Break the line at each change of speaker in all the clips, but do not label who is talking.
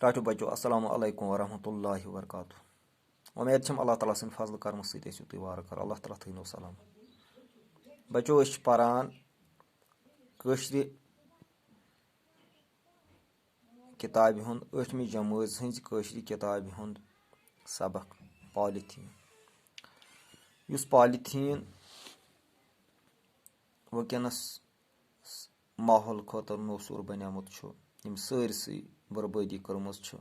टाटू बचो अस्सलामु अलैकुम वरहमतुल्लाहि वबरकातुहू। उम्मीद छम अल्लाह ताला सन्द फजल करम सत ऐसो तुम वार कर अल्लाह ताला थो सलाम। बचो पारान कशरि किताबि हुंद 8वीं जमात हंज कशरि किताबि हुंद सबक पॉलीथीन। युस पॉलीथीन वनकस माहौल खतर नौसूर बनियामुत छु, यम सारसी बर्बादी कर्मज छु,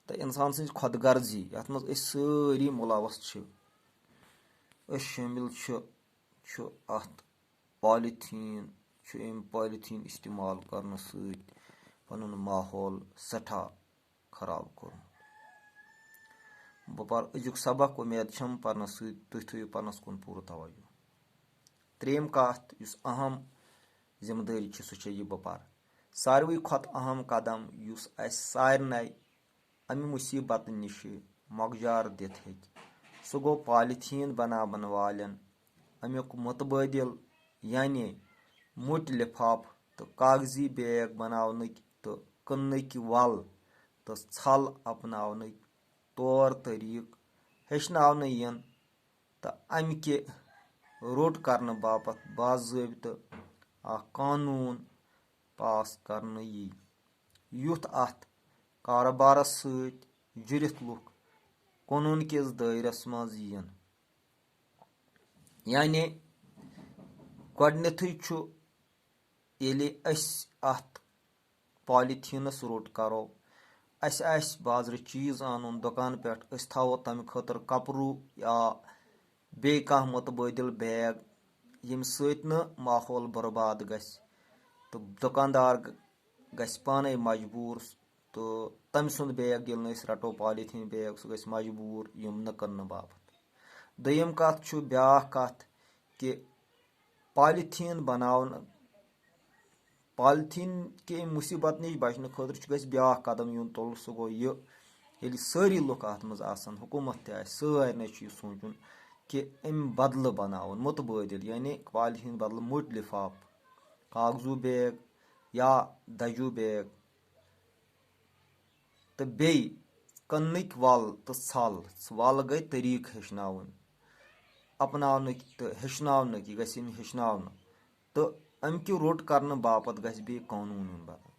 तो इंसान सज खुद गर्जी यथ मज सारी मुलवस शामिल छु अत पॉलीथीन पॉलीथीन इस्तेमाल करने सत पन माहौल सठा खराब कोर। बह पर अजुक सबक उम्मीद छम परन सत तुम थो परनस कुन पूरा तवज्जो। त्रेम कत अहम जिम्मेदारी सह बह पर सारवी खत अहम कदम सारे अमि मुसीबत नश मकजार दित सह गो पॉलीथीन बनावन वालन अमुक मुतबादिल यानी मुट लिफाफ तो कागजी बैग बनावनक तो कन्नक वल तो छल अपनावनक तौर तरीक हेचनावन यन तो अमि रोट करने बापत बाज़ाब्त कानून पास करने युथ अत कारोबारस सत जुड़ित लुक कानून किस दायरस मज यन। यानी गोडनेथुई छु येले अत पॉलीथीनस रोट करो बाजार चीज आनुन दुकान पे थो तम खतर कपरू या बे कह मुतबादिल बैग यम सत न माहौल बर्बाद गस तो दुकानदार गस पाने मजबूर तो तम सुंद बैग ये रटो पॉलीथीन बैग सह गस मजबूर यम न कन्न बापत। दोयम कत छु ब्या कत कि पॉलीथीन बनावन पॉलीथीन के मुसीबत नश बचने खतर गस ब्या कदम युन तुल सह गो ये सारी लुक अत मज आसन हुकूमत तह सारे सोचुन कि अम बदल बनावन मुतबादिल यानी पॉलीथीन बदल मुट लिफाफ कागजू बैग या दजू बैग तो बे कन्नक वल तो छल वल गई तरीक हेचनावन अपनावनक तो हेचनावनक यह गस हेचनावन तो अमि रोट करने बापत गस बे कानून बदल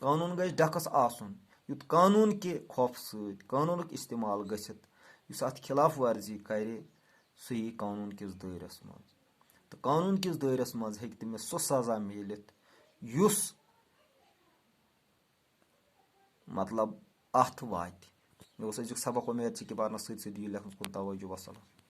कानून गस डकस आसन युत कानून के खौफ सत कानून इस्तेमाल गसित अत खिलाफ वर्जी कर सह यी कानून किस दायरस मज तो कानून किस दायरस मज हेक तमिस सह सजा मिलित युस मतलब अत वात। मे अजुक सबक उम्मीद कि परनस सत दियो लेखनस कुन तवज्जो। वसलम।